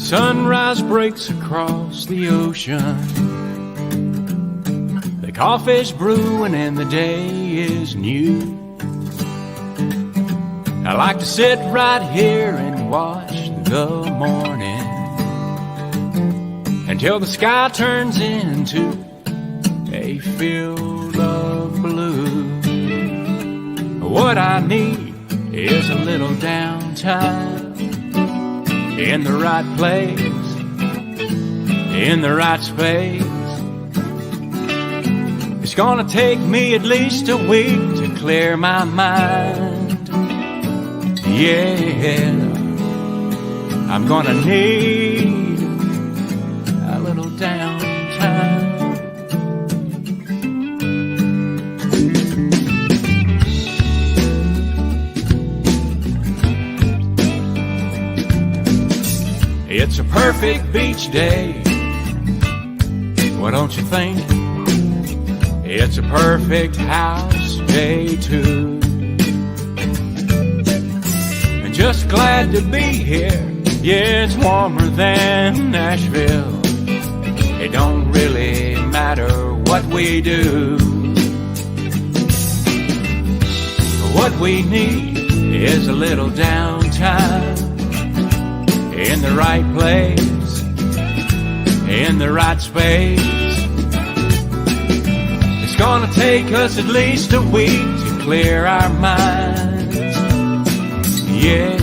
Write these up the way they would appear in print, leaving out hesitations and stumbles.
Sunrise breaks across the ocean. The coffee's brewing and the day is new. I like to sit right here and watch the morning until the sky turns into a field of blue. What I need is a little downtime in the right place, in the right space. It's gonna take me at least a week to clear my mind. Yeah, I'm gonna need a little downtime. It's a perfect beach day, what don't you think? It's a perfect house day too. And just glad to be here. Yeah, it's warmer than Nashville. It don't really matter what we do. What we need is a little downtime in the right place, in the right space. It's gonna take us at least a week to clear our minds. Yeah,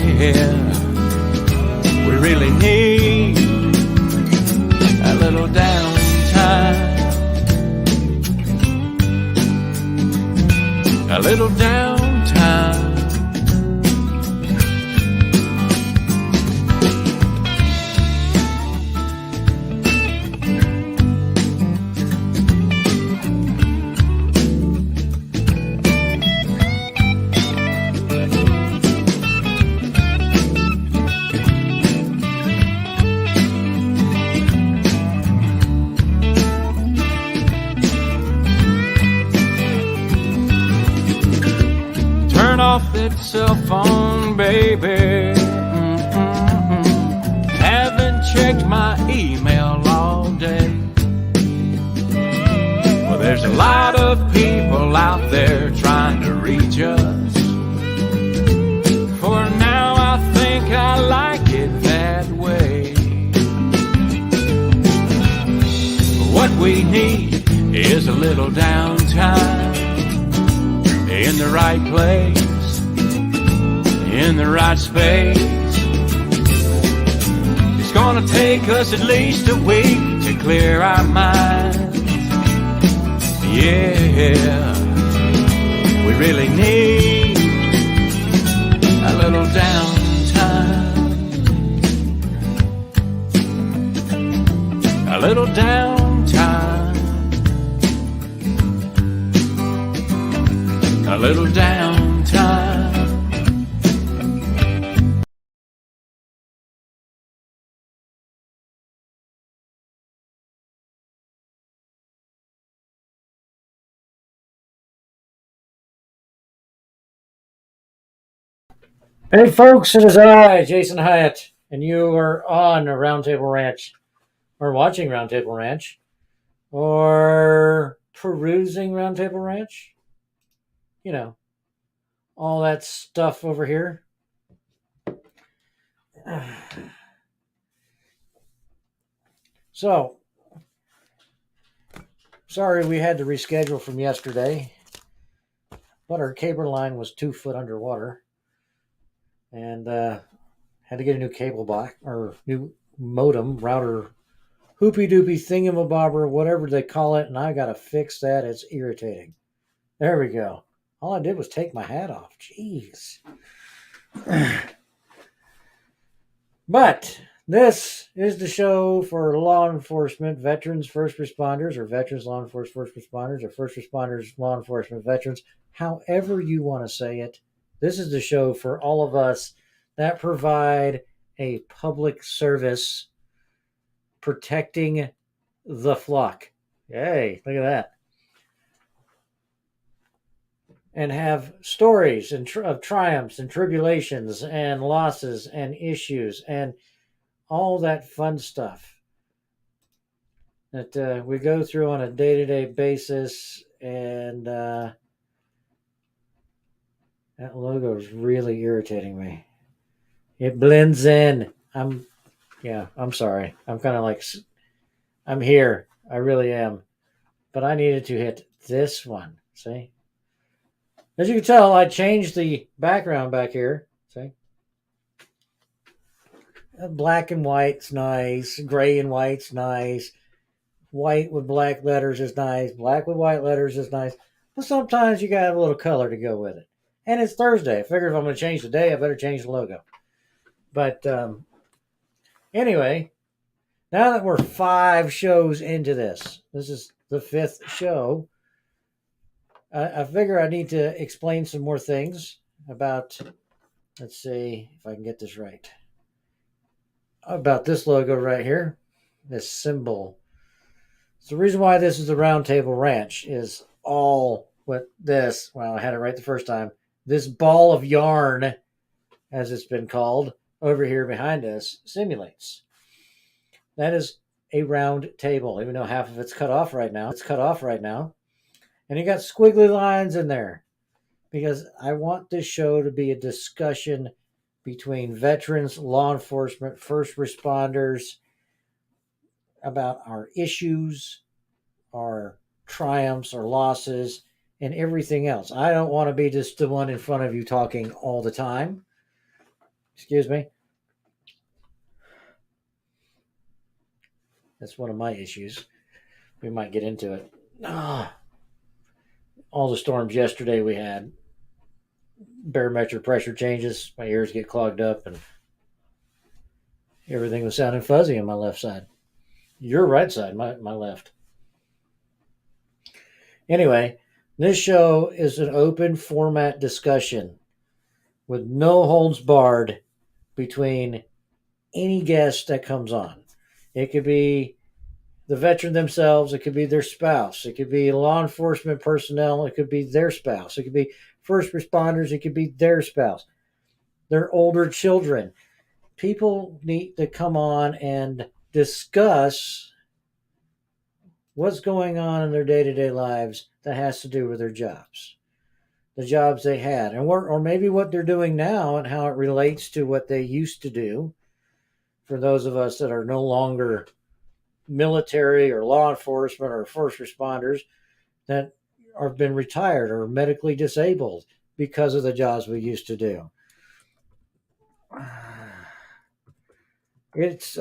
we really need a little downtime. A little downtime. Turn off that cell phone, baby. Haven't checked my email all day. Well, there's a lot of people out there trying to reach us. For now, I think I like it that way. What we need is a little downtime in the right place, in the right space. It's gonna take us at least a week to clear our minds. Yeah, we really need a little downtime. A little downtime. A little downtime. Hey folks, it is I, Jason Hyatt, and you are on RoundTable Ranch, or watching RoundTable Ranch, or perusing RoundTable Ranch. You know, all that stuff over here. So, sorry we had to reschedule from yesterday, but our cable line was 2 foot underwater, and had to get a new cable box, or new modem, router, hoopy doopy thingamabobber, whatever they call it, and I got to fix that. It's irritating. There we go. All I did was take my hat off. Jeez. But this is the show for law enforcement, veterans, first responders, or veterans, law enforcement, first responders, or first responders, law enforcement, veterans, however you want to say it. This is the show for all of us that provide a public service protecting the flock. Yay, look at that. And have stories of triumphs and tribulations and losses and issues and all that fun stuff that we go through on a day-to-day basis. And that logo is really irritating me. It blends in. I'm sorry. I'm kind of like, I'm here. I really am. But I needed to hit this one. See? As you can tell, I changed the background back here. See? Black and white's nice. Gray and white's nice. White with black letters is nice. Black with white letters is nice. But sometimes you got a little color to go with it. And it's Thursday. I figure if I'm going to change the day, I better change the logo. But anyway, now that we're 5 shows into this is the 5th show. I figure I need to explain some more things about, let's see if I can get this right, about this logo right here, this symbol. So the reason why this is the RoundTable Ranch is all what this, well, I had it right the first time, this ball of yarn, as it's been called, over here behind us, simulates. That is a round table, even though half of it's cut off right now. It's cut off right now. And you got squiggly lines in there because I want this show to be a discussion between veterans, law enforcement, first responders about our issues, our triumphs, our losses, and everything else. I don't want to be just the one in front of you talking all the time. Excuse me. That's one of my issues. We might get into it. All the storms yesterday we had, barometric pressure changes, my ears get clogged up, and everything was sounding fuzzy on my left side. Your right side, my left. Anyway, this show is an open format discussion with no holds barred between any guest that comes on. It could be the veteran themselves, it could be their spouse, it could be law enforcement personnel, it could be their spouse, it could be first responders, it could be their spouse, their older children. People need to come on and discuss what's going on in their day-to-day lives that has to do with their jobs, the jobs they had, and or maybe what they're doing now and how it relates to what they used to do. For those of us that are no longer military or law enforcement or first responders that have been retired or medically disabled because of the jobs we used to do. It's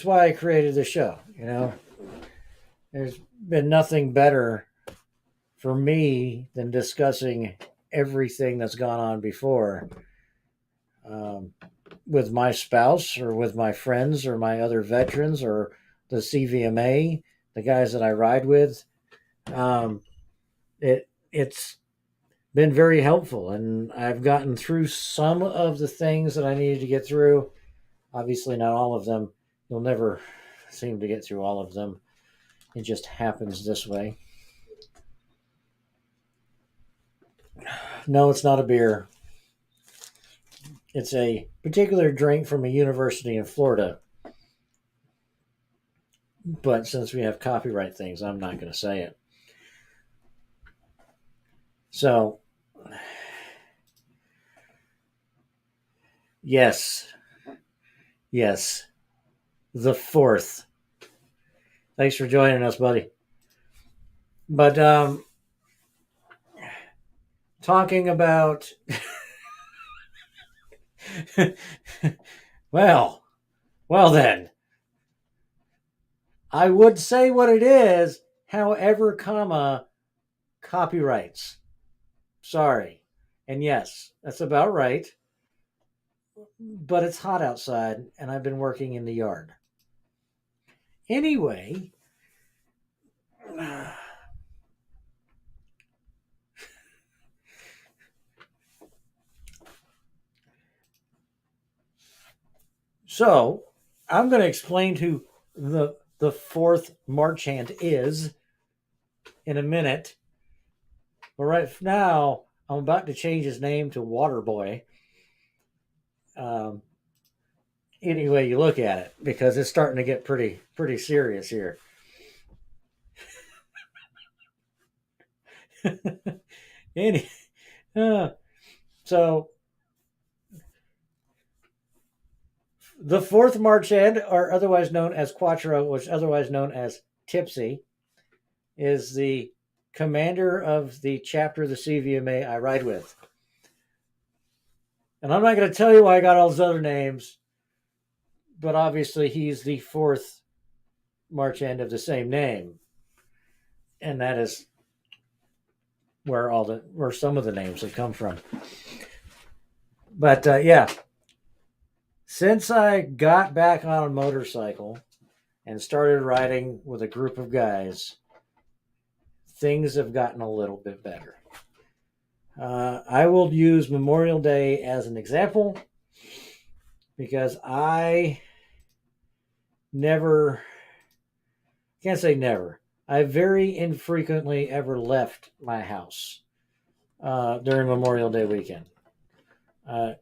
why I created the show. You know, there's been nothing better for me than discussing everything that's gone on before with my spouse or with my friends or my other veterans or the CVMA, the guys that I ride with. It's been very helpful, and I've gotten through some of the things that I needed to get through. Obviously, not all of them. You'll never seem to get through all of them. It just happens this way. No, it's not a beer. It's a particular drink from a university in Florida. But since we have copyright things, I'm not going to say it. So, yes, the 4th. Thanks for joining us, buddy. But talking about well then, I would say what it is, however, copyrights. Sorry. And yes, that's about right. But it's hot outside, and I've been working in the yard. Anyway, so I'm going to explain who the 4th March Hand is in a minute. But right now, I'm about to change his name to Waterboy. Um, any way you look at it, because it's starting to get pretty serious here. Any, uh, so the fourth March End, or otherwise known as Quattro, which otherwise known as Tipsy, is the commander of the chapter of the CVMA I ride with. And I'm not going to tell you why I got all those other names, but obviously he's the fourth March End of the same name. And that is where some of the names have come from. But yeah, since I got back on a motorcycle and started riding with a group of guys, things have gotten a little bit better. I will use Memorial Day as an example because I can't say never, I very infrequently ever left my house during Memorial Day weekend.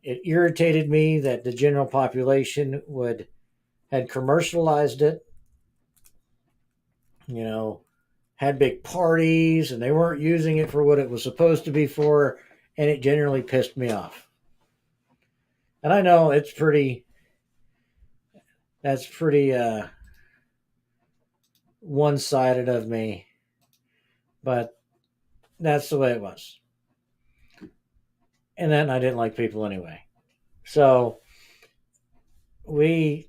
It irritated me that the general population had commercialized it, had big parties, and they weren't using it for what it was supposed to be for, and it generally pissed me off. And I know that's pretty one-sided of me, but that's the way it was. And then I didn't like people anyway. So I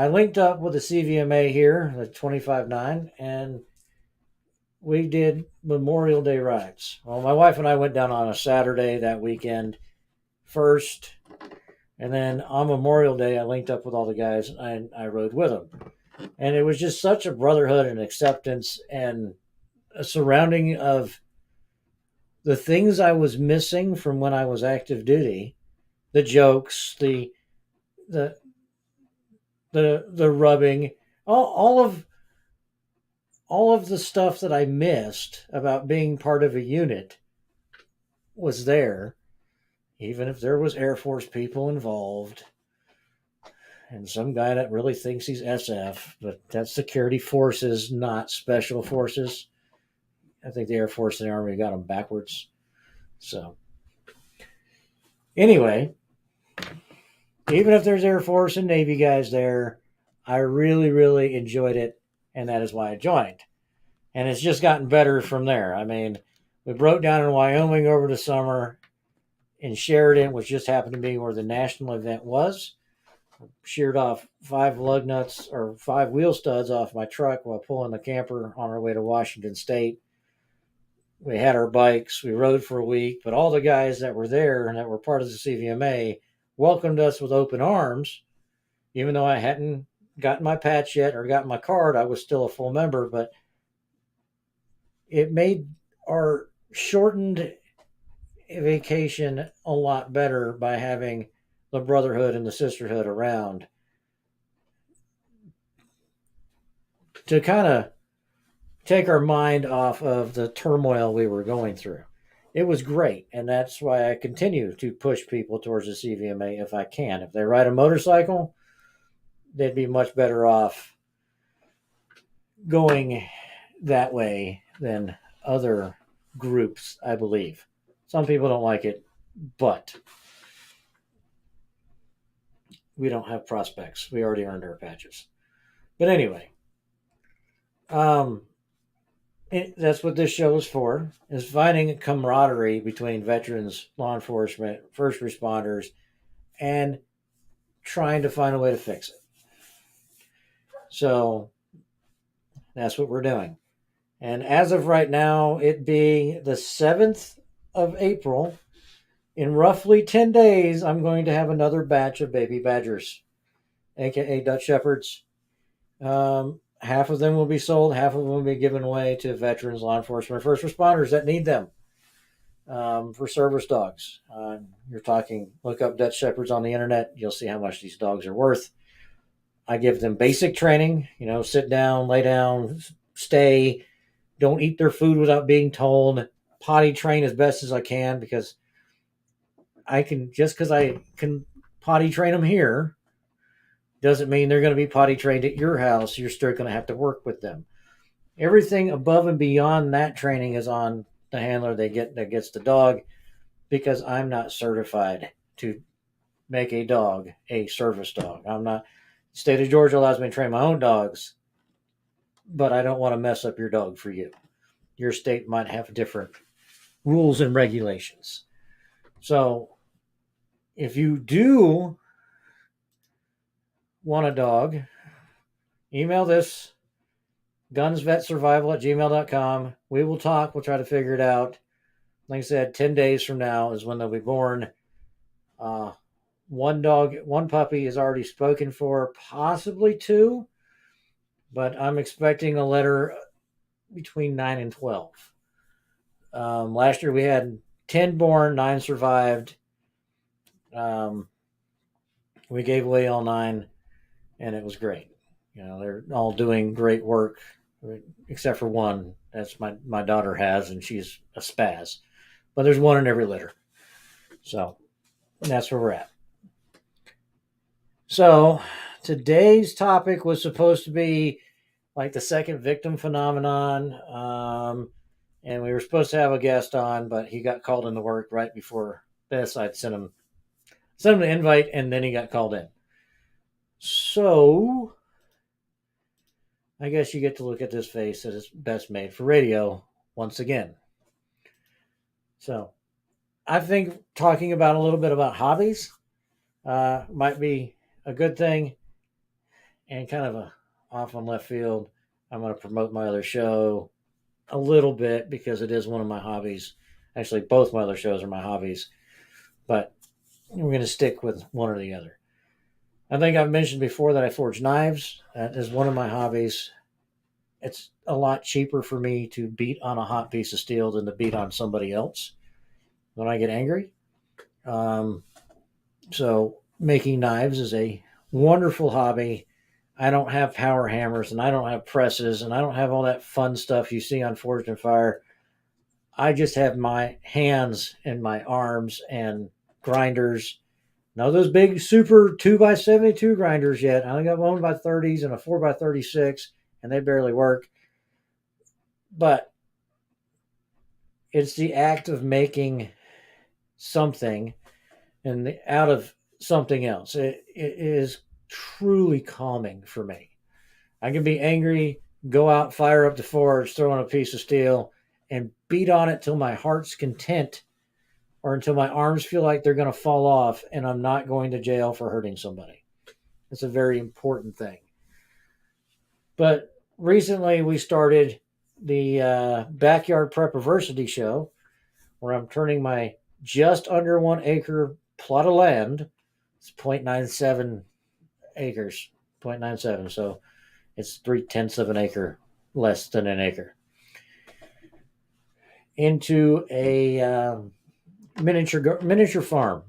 linked up with the CVMA here, the 25-9, and we did Memorial Day rides. Well, my wife and I went down on a Saturday that weekend first, and then on Memorial Day, I linked up with all the guys and I rode with them. And it was just such a brotherhood and acceptance and a surrounding of the things I was missing from when I was active duty, the jokes, the rubbing, all of the stuff that I missed about being part of a unit was there, even if there was Air Force people involved and some guy that really thinks he's SF, but that's security forces, not special forces. I think the Air Force and the Army got them backwards. So anyway, even if there's Air Force and Navy guys there, I really, really enjoyed it, and that is why I joined. And it's just gotten better from there. I mean, we broke down in Wyoming over the summer in Sheridan, which just happened to be where the national event was. Sheared off 5 lug nuts or 5 wheel studs off my truck while pulling the camper on our way to Washington State. We had our bikes. We rode for a week, but all the guys that were there and that were part of the CVMA welcomed us with open arms. Even though I hadn't gotten my patch yet or gotten my card, I was still a full member, but it made our shortened vacation a lot better by having the brotherhood and the sisterhood around to kind of take our mind off of the turmoil we were going through. It was great, and that's why I continue to push people towards the CVMA if I can. If they ride a motorcycle, they'd be much better off going that way than other groups, I believe. Some people don't like it, but we don't have prospects. We already earned our patches. But anyway, that's what this show is for, is finding a camaraderie between veterans, law enforcement, first responders, and trying to find a way to fix it. So that's what we're doing. And as of right now, it being the 7th of April, in roughly 10 days, I'm going to have another batch of baby badgers, aka Dutch Shepherds. Half of them will be sold, half of them will be given away to veterans, law enforcement, first responders that need them for service dogs. You're talking, look up Dutch Shepherds on the internet, you'll see how much these dogs are worth. I give them basic training, sit down, lay down, stay, don't eat their food without being told, potty train as best as I can, because I can, just because I can potty train them here doesn't mean they're going to be potty trained at your house. You're still going to have to work with them. Everything above and beyond that training is on the handler that gets the dog, because I'm not certified to make a dog a service dog. I'm not. The state of Georgia allows me to train my own dogs, but I don't want to mess up your dog for you. Your state might have different rules and regulations. So if you do want a dog, email this gunsvetsurvival@gmail.com. We will talk. We'll try to figure it out. Like I said, 10 days from now is when they'll be born. One puppy is already spoken for, possibly two, but I'm expecting a litter between 9 and 12. Last year we had 10 born, 9 survived. We gave away all 9, and it was great. They're all doing great work, except for one. That's my daughter has, and she's a spaz. But there's one in every litter. So that's where we're at. So today's topic was supposed to be like the second victim phenomenon. And we were supposed to have a guest on, but he got called into work right before this. I'd sent him an invite, and then he got called in. So I guess you get to look at this face that is best made for radio once again. So I think talking about a little bit about hobbies might be a good thing, and kind of a off on left field. I'm going to promote my other show a little bit because it is one of my hobbies. Actually, both my other shows are my hobbies, but we're going to stick with one or the other. I think I've mentioned before that I forge knives. That is one of my hobbies. It's a lot cheaper for me to beat on a hot piece of steel than to beat on somebody else when I get angry. So making knives is a wonderful hobby. I don't have power hammers, and I don't have presses, and I don't have all that fun stuff you see on Forged in Fire. I just have my hands and my arms and grinders. No, those big super 2x72 grinders yet. I only got 1x30s and a 4x36, and they barely work. But it's the act of making something and out of something else. It is truly calming for me. I can be angry, go out, fire up the forge, throw on a piece of steel, and beat on it till my heart's content, or until my arms feel like they're going to fall off, and I'm not going to jail for hurting somebody. It's a very important thing. But recently we started the Backyard Prepperversity show, where I'm turning my just under 1 acre plot of land. It's 0.97 acres, 0.97. So it's 3/10 of an acre, less than an acre, into a miniature farm.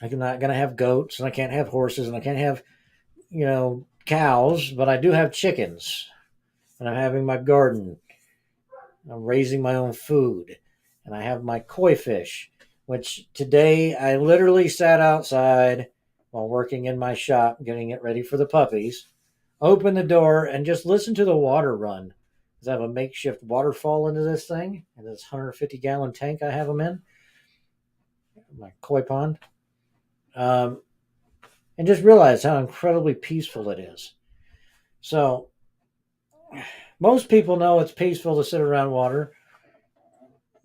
I'm not going to have goats, and I can't have horses, and I can't have, cows, but I do have chickens, and I'm having my garden. I'm raising my own food, and I have my koi fish, which today I literally sat outside while working in my shop, getting it ready for the puppies, open the door, and just listen to the water run. Because I have a makeshift waterfall into this thing, and this 150-gallon tank I have them in, my koi pond. And just realize how incredibly peaceful it is. So most people know it's peaceful to sit around water,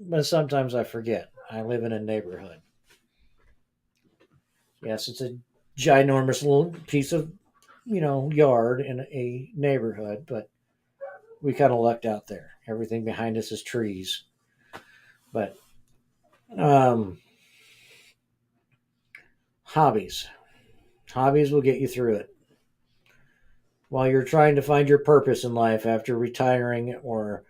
but sometimes I forget. I live in a neighborhood. Yes, it's a ginormous little piece of, yard in a neighborhood, but we kind of lucked out there. Everything behind us is trees. But hobbies will get you through it. While you're trying to find your purpose in life after retiring, or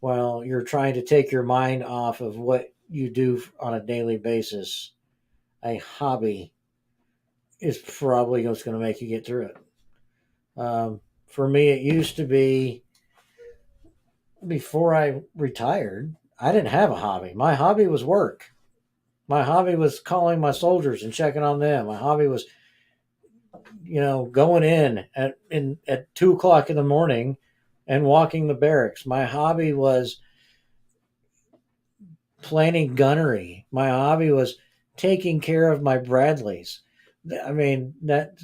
while you're trying to take your mind off of what you do on a daily basis, a hobby is probably what's going to make you get through it. For me, it used to be, before I retired, I didn't have a hobby. My hobby was work. My hobby was calling my soldiers and checking on them. My hobby was, going in at 2 o'clock in the morning and walking the barracks. My hobby was planning gunnery. My hobby was taking care of my Bradleys. I mean, that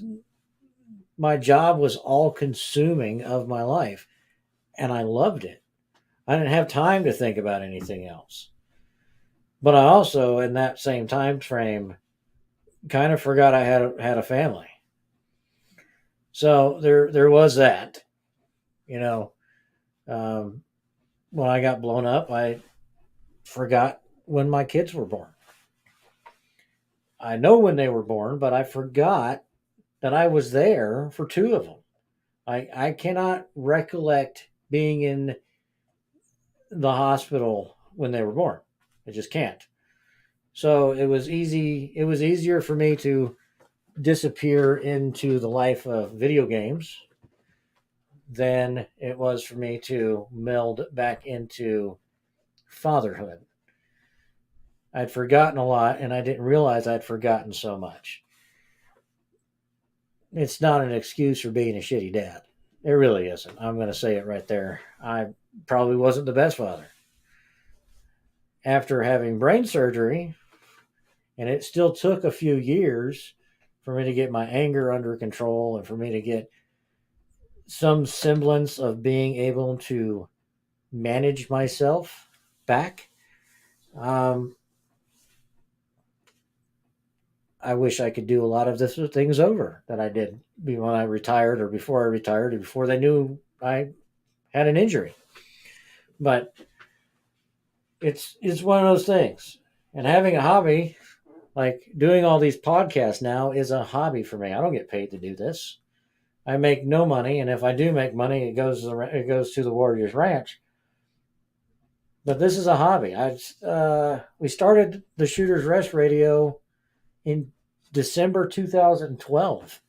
my job was all consuming of my life, and I loved it. I didn't have time to think about anything else. But I also, in that same time frame, kind of forgot I had a family. So there was that. You know, um, when I got blown up, I forgot when my kids were born. I know when they were born, but I forgot that I was there for two of them. I cannot recollect being in the hospital when they were born. I just can't. So it was easy. It was easier for me to disappear into the life of video games than it was for me to meld back into fatherhood. I'd forgotten a lot, and I didn't realize I'd forgotten so much. It's not an excuse for being a shitty dad. It really isn't. I'm going to say it right there. I probably wasn't the best father. After having brain surgery, and it still took a few years for me to get my anger under control and for me to get some semblance of being able to manage myself back. I wish I could do a lot of this things over that I did when I retired or before I retired or before they knew I had an injury. But it's one of those things. And having a hobby, like doing all these podcasts now, is a hobby for me. I don't get paid to do this. I make no money, and if I do make money, it goes to the Warriors Ranch. But this is a hobby. We started the Shooters Rest Radio in December 2012,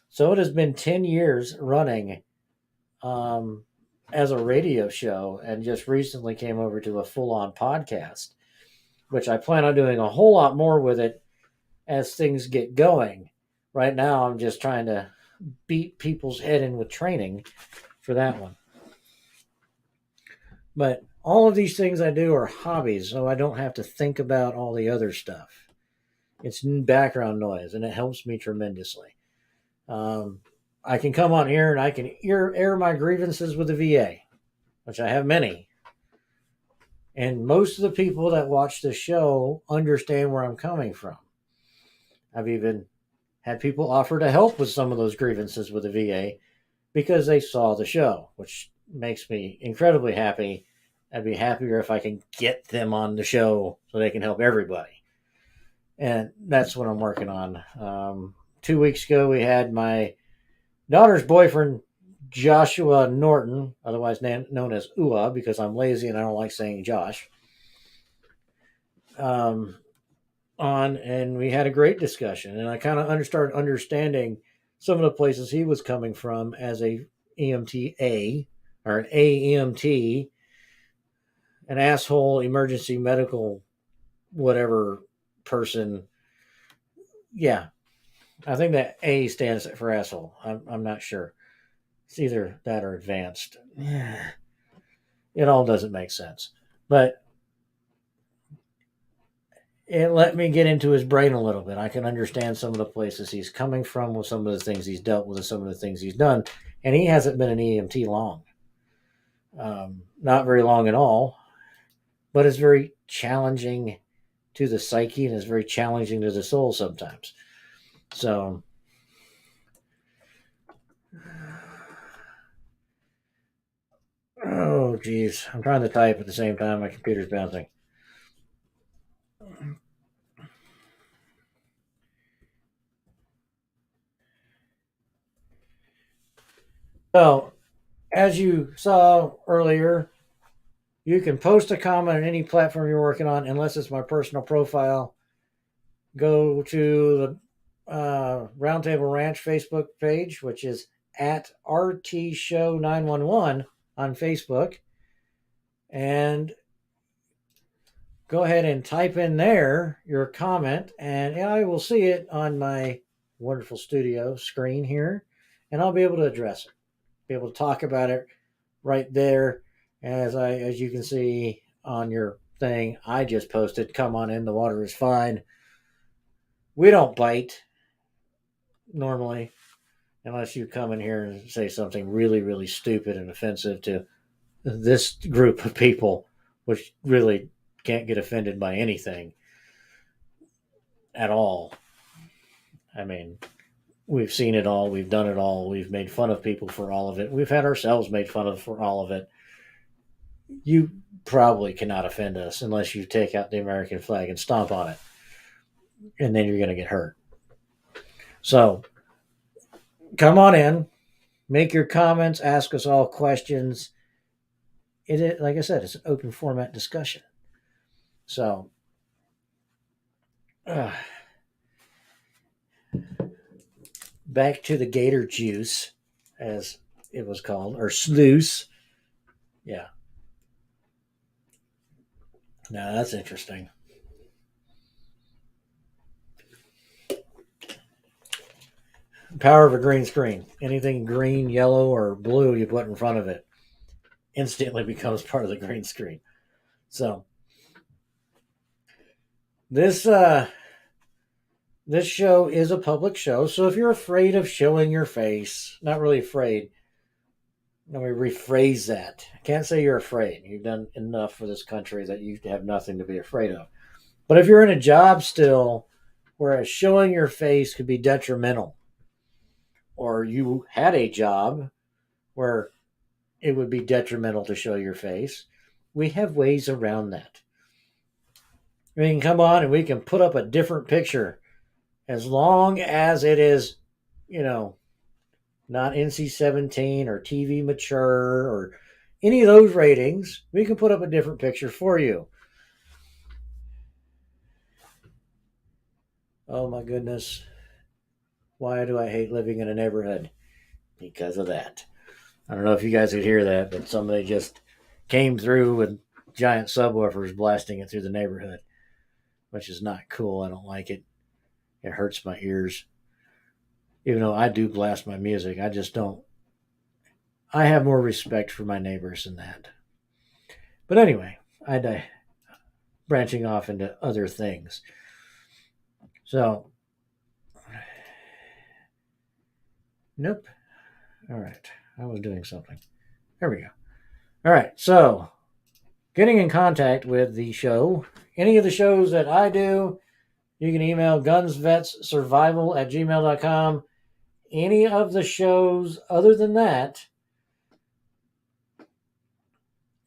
so it has been 10 years running as a radio show, and just recently came over to a full-on podcast, which I plan on doing a whole lot more with it as things get going. Right now, I'm just trying to beat people's head in with training for that one. But all of these things I do are hobbies, so I don't have to think about all the other stuff. It's background noise, and it helps me tremendously. I can come on here and I can air my grievances with the VA, which I have many. And most of the people that watch the show understand where I'm coming from. I've even had people offer to help with some of those grievances with the VA because they saw the show, which makes me incredibly happy. I'd be happier if I can get them on the show so they can help everybody. And that's what I'm working on. 2 weeks ago, we had my daughter's boyfriend, Joshua Norton, otherwise known as Ua, because I'm lazy and I don't like saying Josh, on, and we had a great discussion. And I kind of started understanding some of the places he was coming from as a EMTA, or an AEMT, an asshole emergency medical whatever person. Yeah, I think that A stands for asshole. I'm not sure. It's either that or advanced. It all doesn't make sense. But it let me get into his brain a little bit. I can understand some of the places he's coming from, with some of the things he's dealt with, and some of the things he's done. And he hasn't been an EMT long. Not very long at all. But it's very challenging to the psyche, and it's very challenging to the soul sometimes. So, oh geez, I'm trying to type at the same time. My computer's bouncing. So, as you saw earlier, you can post a comment on any platform you're working on, unless it's my personal profile. Go to the RoundTable Ranch Facebook page, which is at RT Show 911 on Facebook, and go ahead and type in there your comment, and I will see it on my wonderful studio screen here, and I'll be able to address it, be able to talk about it right there. As you can see on your thing, I just posted, "Come on in, the water is fine." We don't bite normally unless you come in here and say something really, really stupid and offensive to this group of people, which really can't get offended by anything at all. I mean, we've seen it all, we've done it all, we've made fun of people for all of it, we've had ourselves made fun of for all of it. You probably cannot offend us unless you take out the American flag and stomp on it, and then you're going to get hurt. So come on in, make your comments, ask us all questions. Like I said, it's an open format discussion. So back to the gator juice, as it was called, or sluice. Yeah. Now that's interesting. Power of a green screen. Anything green, yellow, or blue you put in front of it instantly becomes part of the green screen. So this show is a public show. So if you're afraid of showing your face, not really afraid. Let me rephrase that. I can't say you're afraid. You've done enough for this country that you have nothing to be afraid of. But if you're in a job still where showing your face could be detrimental, or you had a job where it would be detrimental to show your face, we have ways around that. We can come on and we can put up a different picture as long as it is, not NC-17 or TV mature or any of those ratings. We can put up a different picture for you. Oh my goodness. Why do I hate living in a neighborhood? Because of that. I don't know if you guys could hear that, but somebody just came through with giant subwoofers blasting it through the neighborhood, which is not cool. I don't like it. It hurts my ears. Even though I do blast my music, I just don't. I have more respect for my neighbors than that. But anyway, I'm branching off into other things. So, nope. All right. I was doing something. There we go. All right. So, getting in contact with the show, any of the shows that I do, you can email gunsvetssurvival@gmail.com. Any of the shows other than that,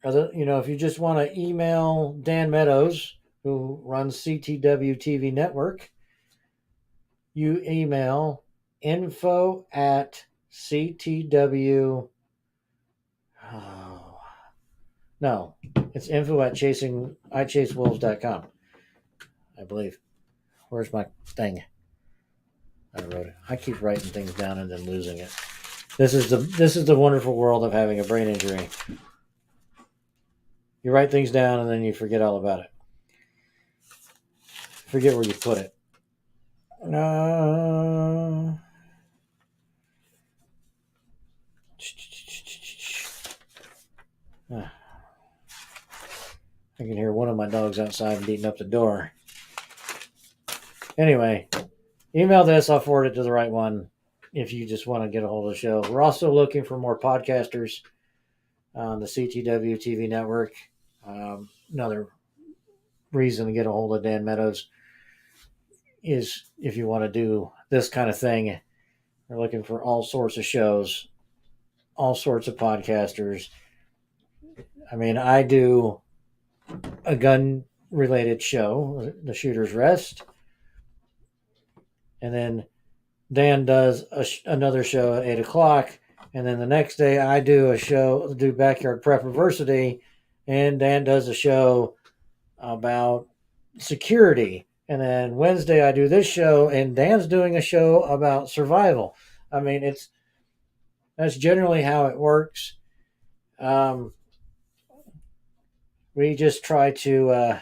if you just want to email Dan Meadows, who runs CTW TV Network, you email info@CTW. Oh, no, it's info@chasewolves.com, I believe. Where's my thing? I wrote it. I keep writing things down and then losing it. This is the wonderful world of having a brain injury. You write things down and then you forget all about it. Forget where you put it. I can hear one of my dogs outside beating up the door. Anyway, email this. I'll forward it to the right one if you just want to get a hold of the show. We're also looking for more podcasters on the CTW TV network. Another reason to get a hold of Dan Meadows is if you want to do this kind of thing. We're looking for all sorts of shows, all sorts of podcasters. I mean, I do a gun-related show, The Shooter's Rest. And then Dan does another show at 8 o'clock. And then the next day I do Backyard Prepperversity. And Dan does a show about security. And then Wednesday I do this show, and Dan's doing a show about survival. I mean, that's generally how it works. We just try to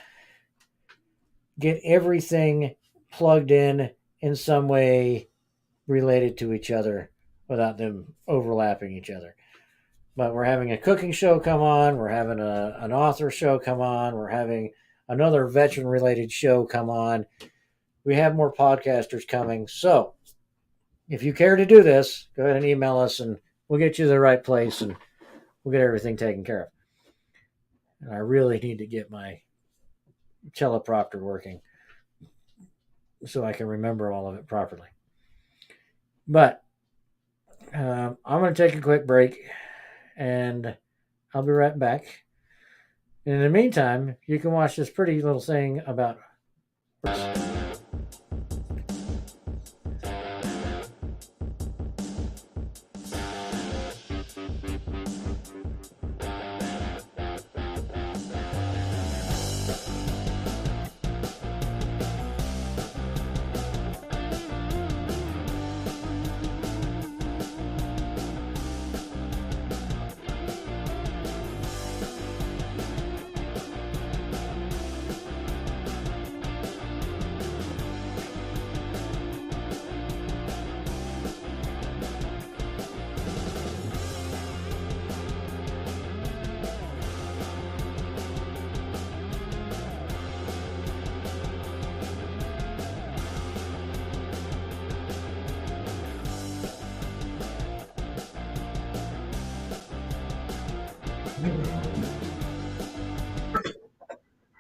get everything plugged in some way related to each other without them overlapping each other. But we're having a cooking show come on. We're having an author show come on. We're having another veteran related show come on. We have more podcasters coming. So if you care to do this, go ahead and email us and we'll get you to the right place and we'll get everything taken care of. And I really need to get my teleprompter working so I can remember all of it properly. But I'm going to take a quick break and I'll be right back. And in the meantime, you can watch this pretty little thing about.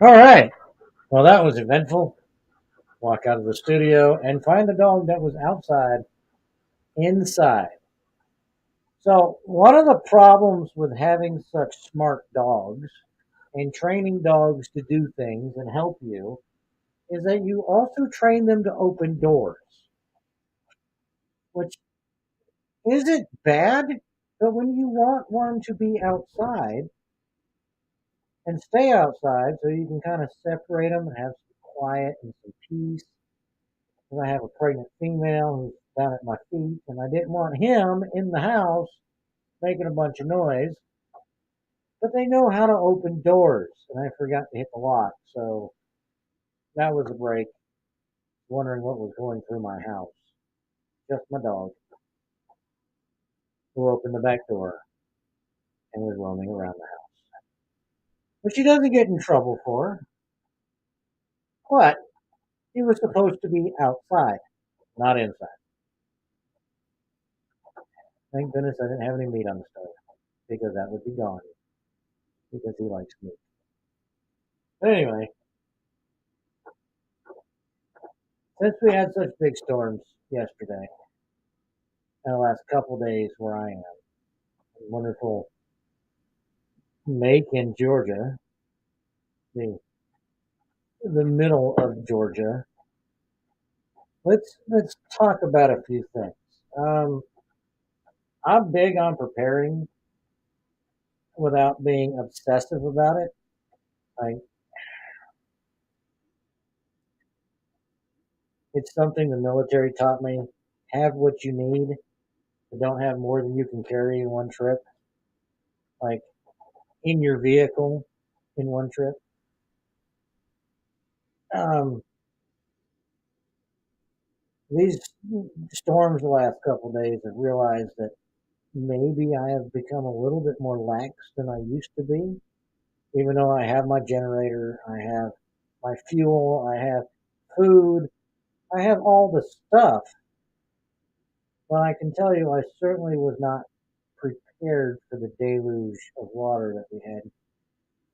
All right. Well, that was eventful. Walk out of the studio and find the dog that was outside inside. So, one of the problems with having such smart dogs and training dogs to do things and help you is that you also train them to open doors, which isn't bad, but when you want one to be outside and stay outside so you can kind of separate them and have some quiet and some peace. And I have a pregnant female who's down at my feet, and I didn't want him in the house making a bunch of noise. But they know how to open doors, and I forgot to hit the lock, so that was a break. Wondering what was going through my house. Just my dog, who opened the back door and was roaming around the house. Which he doesn't get in trouble for, but he was supposed to be outside, not inside. Thank goodness I didn't have any meat on the stove, because that would be gone, because he likes meat. But anyway, since we had such big storms yesterday, and the last couple days where I am, wonderful Macon, Georgia, the middle of Georgia. Let's talk about a few things. I'm big on preparing without being obsessive about it. Like, it's something the military taught me. Have what you need, but don't have more than you can carry in one trip. Like in your vehicle in one trip. Um, these storms the last couple of days have realized that maybe I have become a little bit more lax than I used to be. Even though I have my generator, I have my fuel, I have food, I have all the stuff. But I can tell you, I certainly was not prepared for the deluge of water that we had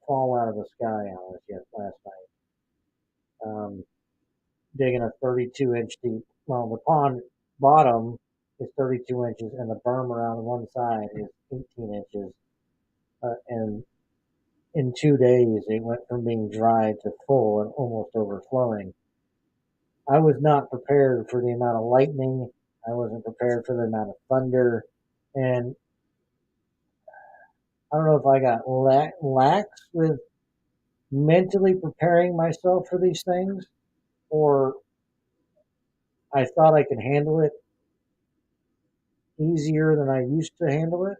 fall out of the sky on us last night. Digging a 32-inch deep. Well, the pond bottom is 32 inches, and the berm around one side is 18 inches. And in 2 days, it went from being dry to full and almost overflowing. I was not prepared for the amount of lightning. I wasn't prepared for the amount of thunder. And I don't know if I got lax with mentally preparing myself for these things, or I thought I could handle it easier than I used to handle it.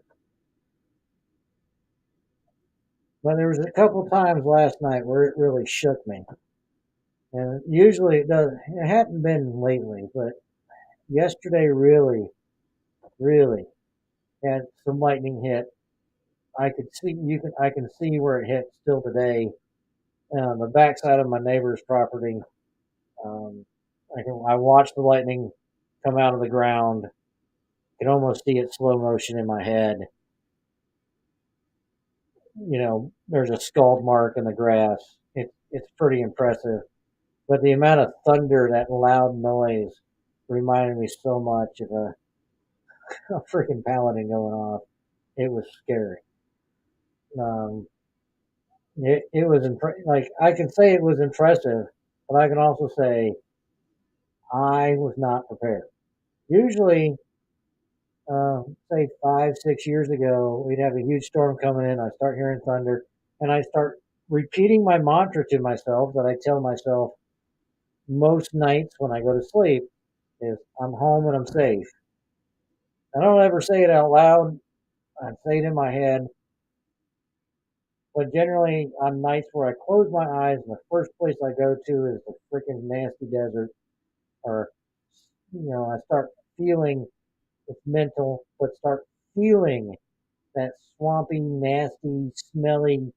But there was a couple times last night where it really shook me. And usually it does. It hadn't been lately, but yesterday really had some lightning hit. I can see where it hit still today on the backside of my neighbor's property. Um, I watched the lightning come out of the ground. Can almost see it slow motion in my head. There's a scald mark in the grass. It's pretty impressive. But the amount of thunder, that loud noise, reminded me so much of a freaking paladin going off. It was scary. Um, it was like I can say it was impressive, but I can also say I was not prepared. Usually, say 5, 6 years ago, we'd have a huge storm coming in. I start hearing thunder, and I start repeating my mantra to myself that I tell myself most nights when I go to sleep is I'm home and I'm safe. I don't ever say it out loud. I say it in my head, but generally on nights where I close my eyes and the first place I go to is the freaking nasty desert, or I start feeling it's mental, but start feeling that swampy, nasty, smelly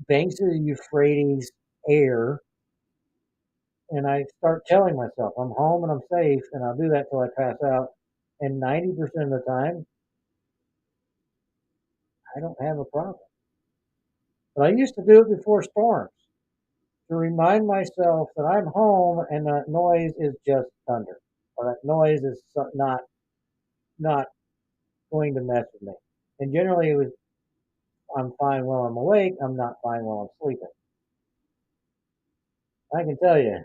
banks of the Euphrates air, and I start telling myself I'm home and I'm safe, and I'll do that till I pass out. And 90% of the time, I don't have a problem. But I used to do it before storms to remind myself that I'm home and that noise is just thunder, or that noise is not going to mess with me. And generally, it was I'm fine while I'm awake. I'm not fine while I'm sleeping. I can tell you,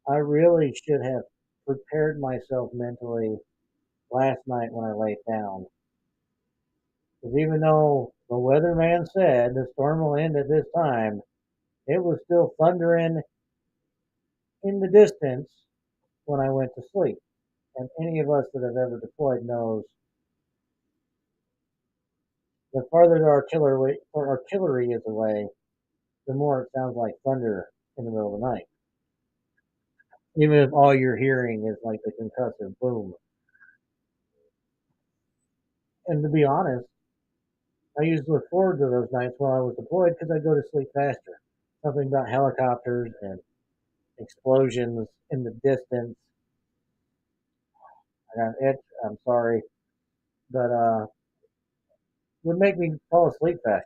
I really should have prepared myself mentally last night when I laid down. Because even though the weatherman said the storm will end at this time, it was still thundering in the distance when I went to sleep. And any of us that have ever deployed knows the farther the artillery is away, the more it sounds like thunder in the middle of the night. Even if all you're hearing is like the concussive boom. And to be honest, I used to look forward to those nights while I was deployed because I go to sleep faster. Something about helicopters and explosions in the distance. I got it. I'm sorry, but would make me fall asleep faster.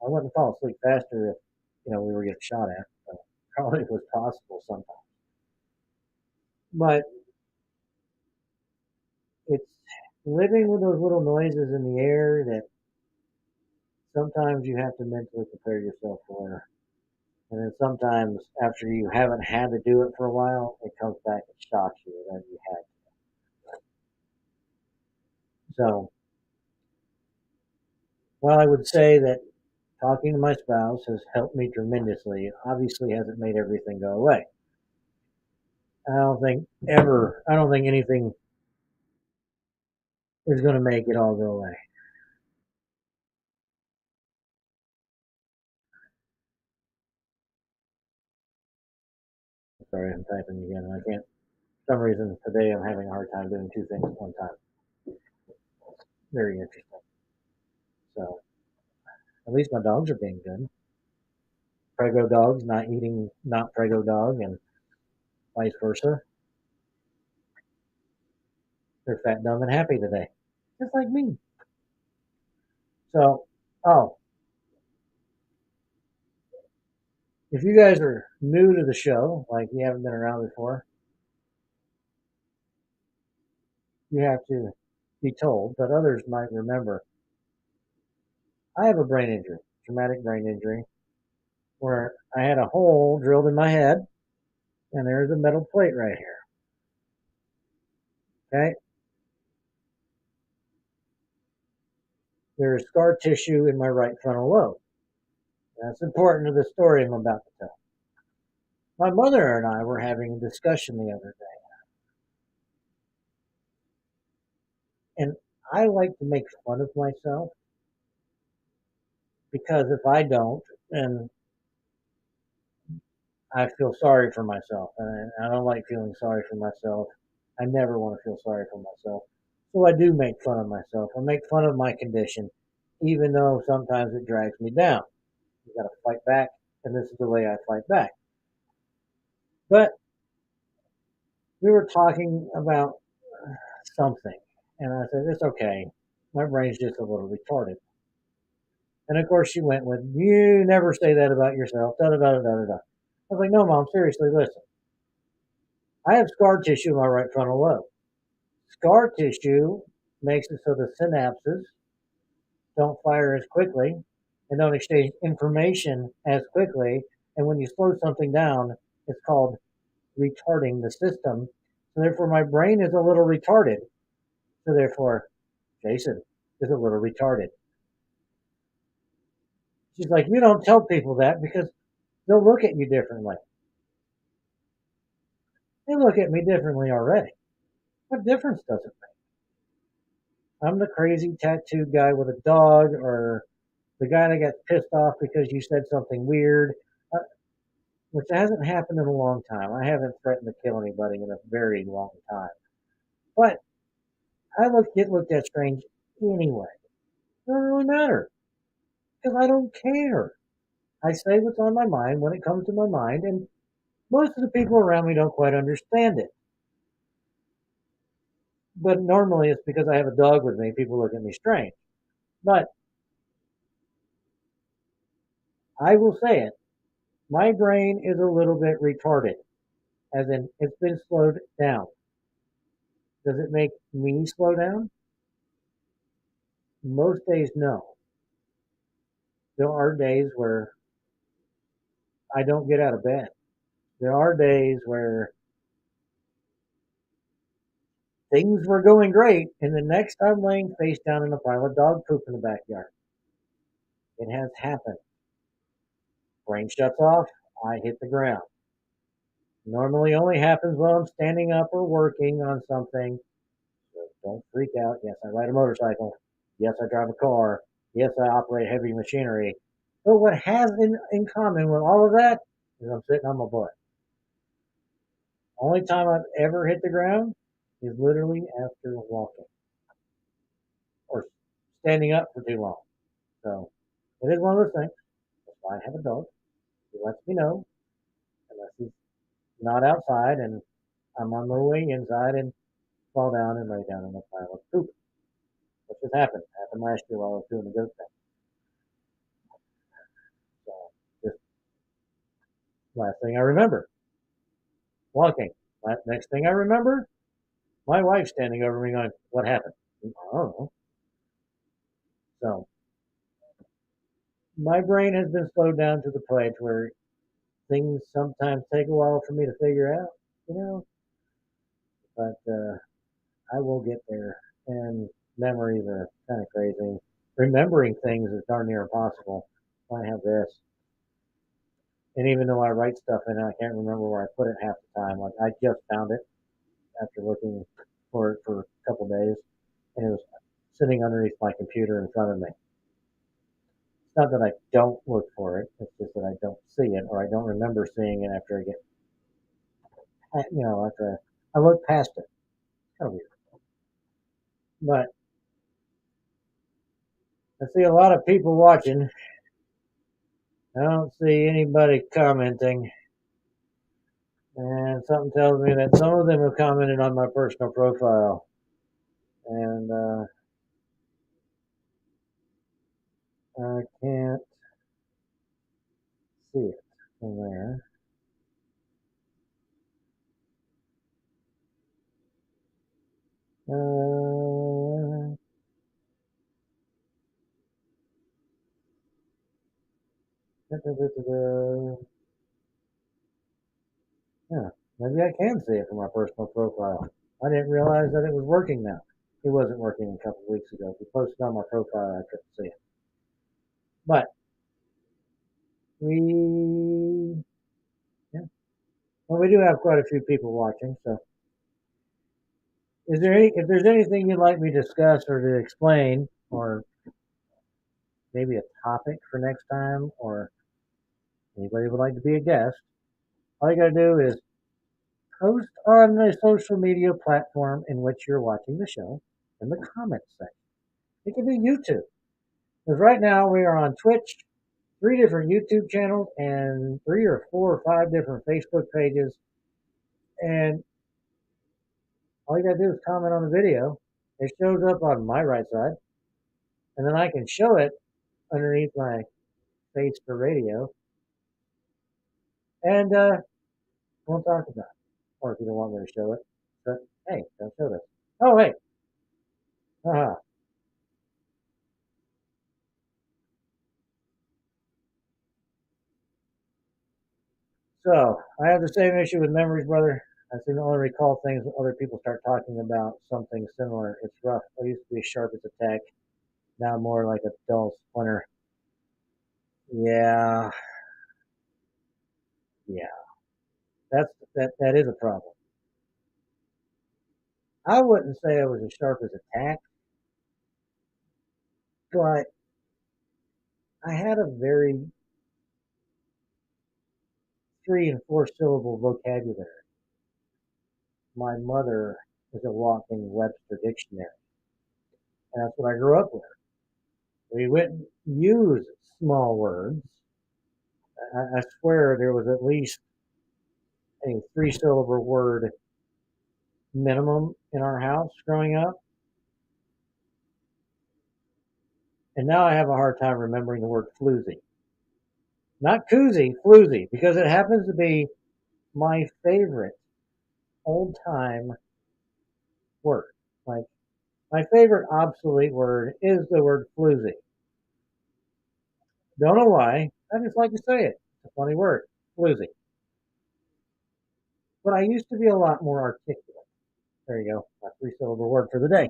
I wouldn't fall asleep faster if we were getting shot at. So probably was possible sometimes, but it's living with those little noises in the air that sometimes you have to mentally prepare yourself for. And then sometimes after you haven't had to do it for a while, it comes back and shocks you that you had. So while I would say that talking to my spouse has helped me tremendously, it obviously hasn't made everything go away. I don't think anything is going to make it all go away. Sorry, I'm typing again. I can't, for some reason today I'm having a hard time doing two things at one time. Very interesting. So at least my dogs are being good. Prego dogs not eating not Prego dog, and vice versa. They're fat, dumb, and happy today, just like me. So, oh, if you guys are new to the show, like you haven't been around before, you have to be told, but others might remember. I have a brain injury, traumatic brain injury, where I had a hole drilled in my head, and there's a metal plate right here. Okay, there is scar tissue in my right frontal lobe. That's important to the story I'm about to tell. My mother and I were having a discussion the other day, and I like to make fun of myself because if I don't, then I feel sorry for myself, and I don't like feeling sorry for myself. I never want to feel sorry for myself. So I do make fun of myself. I make fun of my condition, even though sometimes it drags me down. You got to fight back, and this is the way I fight back. But we were talking about something, and I said, it's okay. My brain's just a little retarded. And of course, she went with, you never say that about yourself, da da da da da da. I was like, no, Mom, seriously, listen. I have scar tissue in my right frontal lobe. Scar tissue makes it so the synapses don't fire as quickly and don't exchange information as quickly. And when you slow something down, it's called retarding the system. So therefore, my brain is a little retarded. So therefore, Jason is a little retarded. She's like, you don't tell people that because they'll look at you differently. They look at me differently already. What difference does it make? I'm the crazy tattooed guy with a dog, or the guy that got pissed off because you said something weird, uh, which hasn't happened in a long time. I haven't threatened to kill anybody in a very long time. But get looked at strange anyway. It doesn't really matter because I don't care. I say what's on my mind when it comes to my mind, and most of the people around me don't quite understand it. But normally it's because I have a dog with me. People look at me strange. But I will say it. My brain is a little bit retarded, as in it's been slowed down. Does it make me slow down? Most days, no. There are days where I don't get out of bed. There are days where things were going great, and the next I'm laying face down in a pile of dog poop in the backyard. It has happened. Brain shuts off, I hit the ground. Normally only happens while I'm standing up or working on something. So don't freak out. Yes, I ride a motorcycle. Yes, I drive a car. Yes, I operate heavy machinery. But what has in common with all of that is I'm sitting on my butt. Only time I've ever hit the ground is literally after walking or standing up for too long. So it is one of those things. That's why I have a dog. He lets me know unless he's not outside and I'm on my way inside and fall down and lay down in a pile of poop. Which has happened. It happened last year while I was doing the goat thing. So just last thing I remember, walking. Next thing I remember, my wife standing over me going, what happened? I don't know. So my brain has been slowed down to the point where things sometimes take a while for me to figure out, you know, but I will get there. And memories are kind of crazy. Remembering things is darn near impossible. I have this. And even though I write stuff in it, I can't remember where I put it half the time. Like I just found it after looking for it for a couple of days, and it was sitting underneath my computer in front of me. It's not that I don't look for it; it's just that I don't see it, or I don't remember seeing it after I get, after I look past it. It's kind of weird, but I see a lot of people watching. I don't see anybody commenting, and something tells me that some of them have commented on my personal profile, and I can't see it from there. Uh, da, da, da, da, da. Yeah, maybe I can see it from my personal profile. I didn't realize that it was working now. It wasn't working a couple of weeks ago. If you posted on my profile, I couldn't see it. But we, yeah, well, we do have quite a few people watching. So, if there's anything you'd like me to discuss or to explain, or maybe a topic for next time, or anybody would like to be a guest, All you got to do is post on the social media platform in which you're watching the show in the comments section. It can be YouTube. Because right now we are on Twitch, 3 different YouTube channels, and 3 or 4 or 5 different Facebook pages. And all you got to do is comment on the video. It shows up on my right side, and then I can show it underneath my face for radio, and we'll talk about it. Or if you don't want me to show it, but hey, don't show this. Oh, hey. Haha. So, I have the same issue with memories, brother. I seem to only recall things when other people start talking about something similar. It's rough. I used to be sharp as a tack. Now more like a dull splinter. Yeah, yeah. That is a problem. I wouldn't say I was as sharp as a tack, but I had a very 3 and 4 syllable vocabulary. My mother is a walking Webster dictionary, and that's what I grew up with. We wouldn't use small words. I swear there was at least a 3 syllable word minimum in our house growing up. And now I have a hard time remembering the word floozy. Not koozie, floozy, because it happens to be my favorite old time word. Like, my favorite obsolete word is the word floozy. Don't know why. I just like to say it. It's a funny word, floozy. But I used to be a lot more articulate. There you go, my 3 syllable word for the day.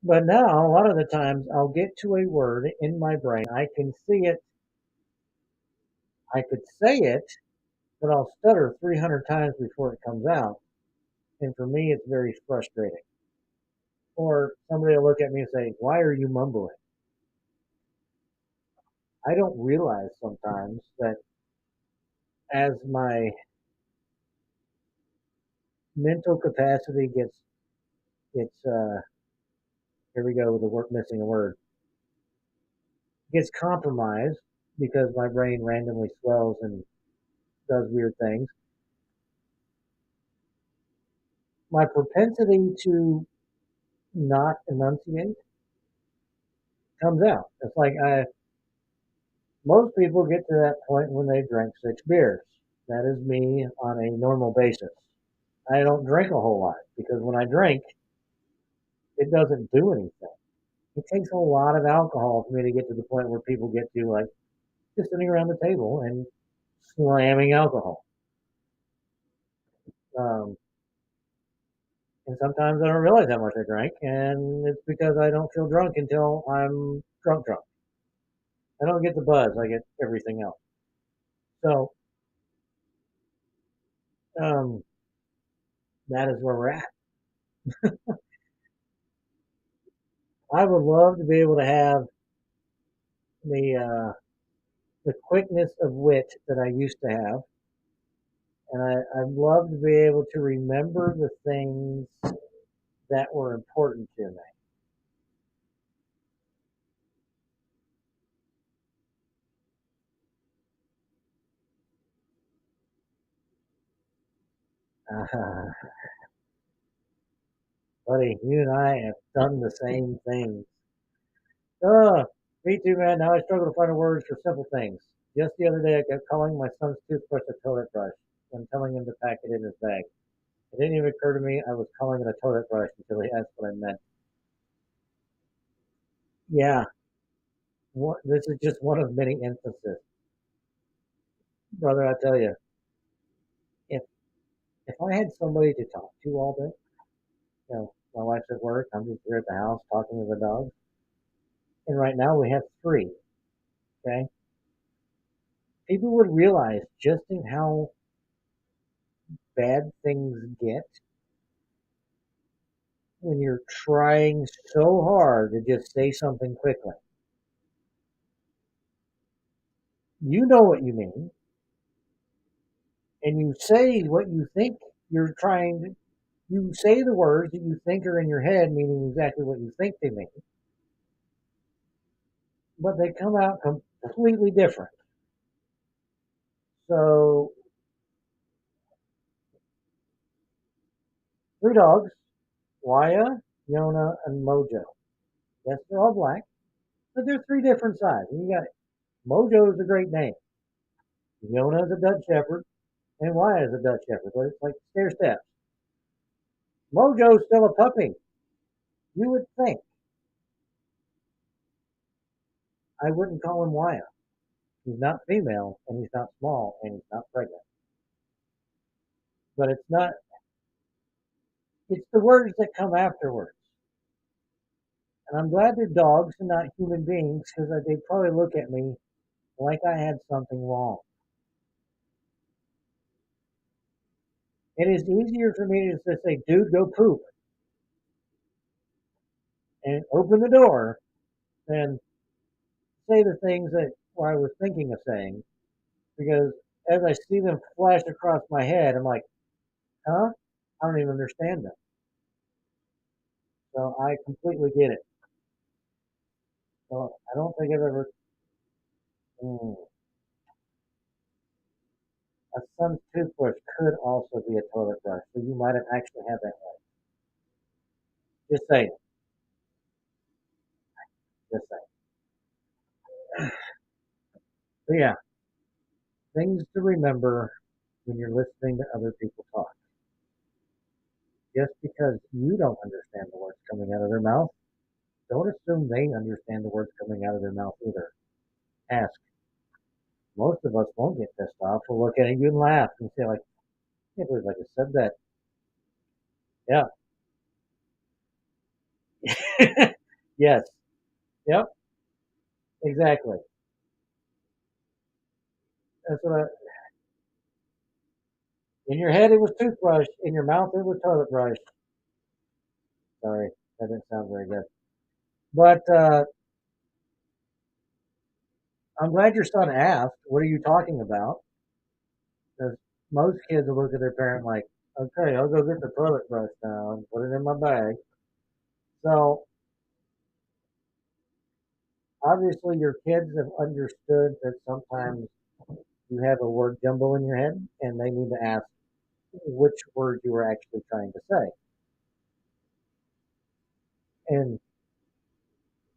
But now, a lot of the times, I'll get to a word in my brain. I can see it. I could say it, but I'll stutter 300 times before it comes out. And for me, it's very frustrating. Or somebody will look at me and say, "Why are you mumbling?" I don't realize sometimes that as my mental capacity gets here we go with the word missing a word, gets compromised because my brain randomly swells and does weird things. My propensity to not enunciate comes out. It's like most people get to that point when they drink 6 beers. That is me on a normal basis. I don't drink a whole lot because when I drink, it doesn't do anything. It takes a lot of alcohol for me to get to the point where people get to like just sitting around the table and slamming alcohol. Um, and sometimes I don't realize how much I drank, and it's because I don't feel drunk until I'm drunk. I don't get the buzz; I get everything else. So um, that is where we're at. I would love to be able to have the the quickness of wit that I used to have, and I'd love to be able to remember the things that were important to me. Uh, buddy, you and I have done the same things. Oh, me too, man. Now I struggle to find words for simple things. Just the other day, I kept calling my son's toothbrush a toilet brush when telling him to pack it in his bag. It didn't even occur to me I was calling it a toilet brush until he asked what I meant. Yeah, this is just one of many instances. Brother, I tell you, if if I had somebody to talk to all day, my wife's at work, I'm just here at the house talking to the dogs, and right now we have 3. Okay, people would realize just in how bad things get when you're trying so hard to just say something quickly. You know what you mean. and you say what you think you're trying to. You say the words that you think are in your head, meaning exactly what you think they mean, but they come out completely different. So, three dogs: Waya, Yona, and Mojo. Yes, they're all black, but they're three different sizes. You got Mojo is a great name. Yona is a Dutch Shepherd, and Waya is a Dutch Shepherd. But it's like stair steps. Mojo's still a puppy. You would think I wouldn't call him Waya. He's not female, and he's not small, and he's not pregnant. But it's not. It's the words that come afterwards. And I'm glad they're dogs and not human beings because they'd probably look at me like I had something wrong. It is easier for me to just say, dude, go poop and open the door than say the things that I was thinking of saying because as I see them flash across my head, I'm like, huh? I don't even understand them. So I completely get it. So I don't think I've ever. Mm, a son's toothbrush could also be a toilet brush, so you might have actually had that right. Just saying. Just saying. So yeah, things to remember when you're listening to other people talk. Just because you don't understand the words coming out of their mouth, don't assume they understand the words coming out of their mouth either. Ask. Most of us won't get pissed off. We'll look at you and laugh and say, like, I can't believe I just said that. Yeah. Yes. Yep. Exactly. That's what I, in your head it was toothbrush. In your mouth it was toilet brush. Sorry, that didn't sound very good. But I'm glad your son asked, what are you talking about? Because most kids will look at their parent like, okay, I'll go get the toilet brush now and put it in my bag. So obviously your kids have understood that sometimes you have a word jumble in your head and they need to ask which word you were actually trying to say. And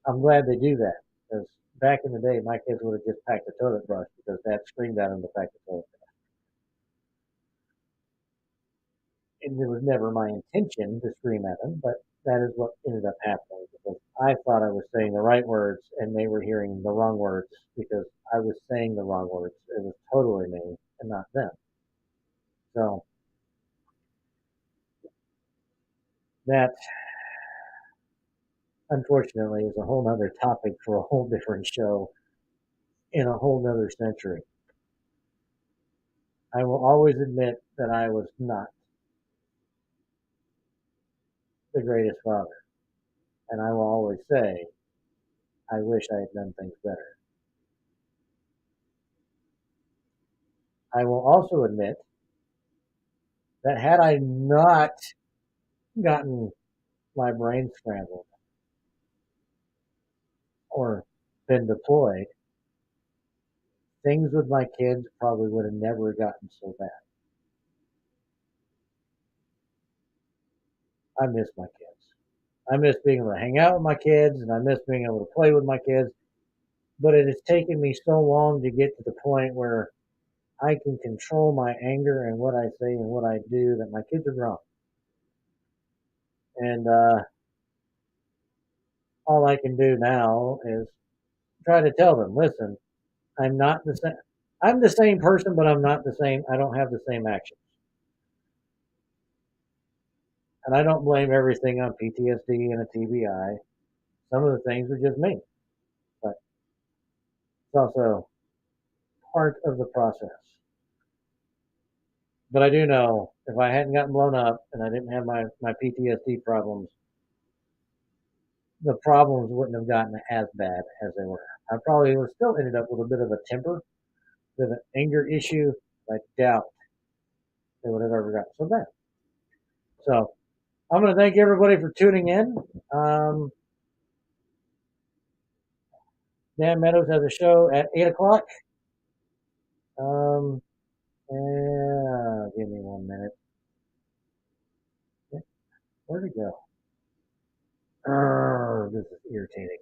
I'm glad they do that because back in the day, my kids would have just packed the toilet brush because dad screamed at them to pack the toilet brush. And it was never my intention to scream at them, but that is what ended up happening because I thought I was saying the right words and they were hearing the wrong words because I was saying the wrong words. It was totally me and not them. So that unfortunately is a whole nother topic for a whole different show in a whole nother century. I will always admit that I was not the greatest father. And I will always say, I wish I had done things better. I will also admit that had I not gotten my brain scrambled or been deployed, things with my kids probably would have never gotten so bad. I miss my kids. I miss being able to hang out with my kids and I miss being able to play with my kids. But it has taken me so long to get to the point where I can control my anger and what I say and what I do that my kids are grown. And all I can do now is try to tell them, listen, I'm not the same. I'm the same person, but I'm not the same. I don't have the same actions. And I don't blame everything on PTSD and a TBI. Some of the things are just me, but it's also part of the process. But I do know if I hadn't gotten blown up and I didn't have my PTSD problems, the problems wouldn't have gotten as bad as they were. I probably would have still ended up with a bit of a temper, with an anger issue. I doubt It would have ever gotten so bad. So I'm going to thank everybody for tuning in. Dan Meadows has a show at 8 o'clock. Give me 1 minute. Where'd it go? Oh, this is irritating.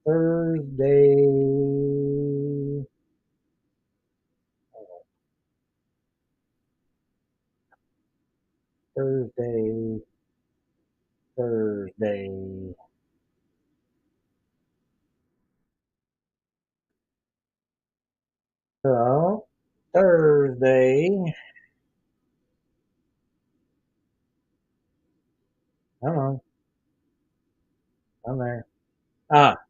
Thursday. Thursday. Thursday. So, Thursday. Come on. I'm there.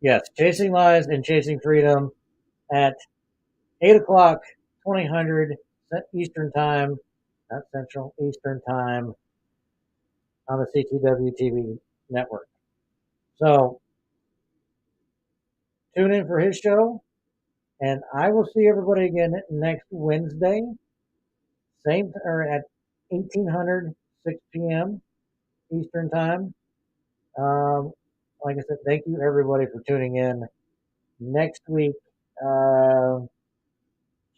Yes. Chasing Lies and Chasing Freedom at 8 o'clock, 2000 Eastern Time, not Central, Eastern Time on the CTW TV network. So, tune in for his show, and I will see everybody again next Wednesday, same or at 1800, 6 p.m. Eastern Time. Like I said, thank you everybody for tuning in. Next week,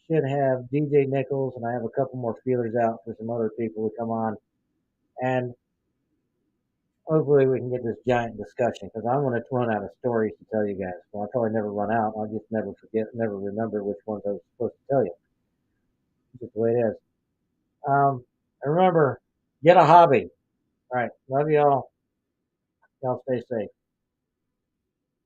should have DJ Nichols, and I have a couple more feelers out for some other people to come on. And hopefully we can get this giant discussion because I'm going to run out of stories to tell you guys. Well, I'll probably never run out. I'll just never forget, never remember which ones I was supposed to tell you. It's just the way it is. And remember, get a hobby. All right. Love y'all. Y'all stay safe.